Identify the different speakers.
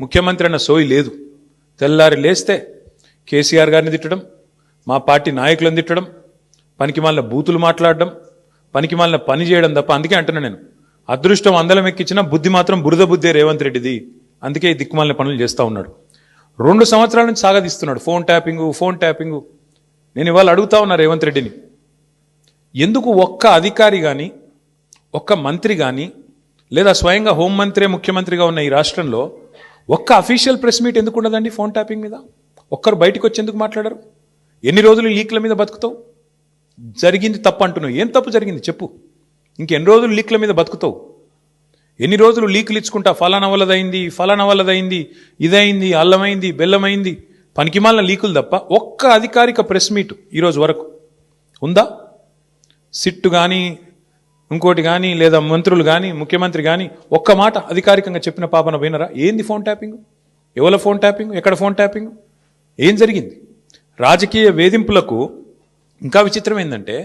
Speaker 1: ముఖ్యమంత్రి అన్న సోయి లేదు. తెల్లారి లేస్తే కేసీఆర్ గారిని తిట్టడం, మా పార్టీ నాయకులను తిట్టడం, పనికిమాలిన బూతులు మాట్లాడడం, పనికిమాలిన పని చేయడం తప్ప. అందుకే అంటున్నా నేను, అదృష్టం అందలం ఎక్కించిన బుద్ధి మాత్రం బురద బుద్ధే రేవంత్ రెడ్డిది. అందుకే ఈ దిక్కుమాలిన పనులు చేస్తూ ఉన్నాడు. 2 సంవత్సరాల నుంచి సాగదీస్తున్నాడు ఫోన్ ట్యాపింగు. నేను ఇవాళ అడుగుతా ఉన్నా రేవంత్ రెడ్డిని, ఎందుకు ఒక్క అధికారి కానీ ఒక్క మంత్రి కానీ లేదా స్వయంగా హోంమంత్రే ముఖ్యమంత్రిగా ఉన్న ఈ రాష్ట్రంలో ఒక్క అఫీషియల్ ప్రెస్ మీట్ ఎందుకు ఉండదండి ఫోన్ ట్యాపింగ్ మీద? ఒక్కరు బయటకు వచ్చి ఎందుకు మాట్లాడరు? ఎన్ని రోజులు లీక్ల మీద బతుకుతావు? జరిగింది తప్పు అంటున్నావు, ఏం తప్పు జరిగింది చెప్పు. ఇంకెన్ని రోజులు లీక్ల మీద బతుకుతావు? ఎన్ని రోజులు లీకులు ఇచ్చుకుంటా ఫలానా వల్లదైంది, ఇదైంది, అల్లమైంది, బెల్లమైంది, పనికిమాలిన లీకులు తప్ప ఒక్క అధికారిక ప్రెస్ మీట్ ఈరోజు వరకు ఉందా? సిట్టు కానీ ఇంకోటి కానీ లేదా మంత్రులు కానీ ముఖ్యమంత్రి కానీ ఒక్క మాట అధికారికంగా చెప్పిన పాపన వినరా? ఏంది ఫోన్ ట్యాపింగ్? ఎవరి ఫోన్ ట్యాపింగ్? ఎక్కడ ఫోన్ ట్యాపింగ్? ఏం జరిగింది? రాజకీయ వేధింపులకు ఇంకా విచిత్రం ఏంటంటే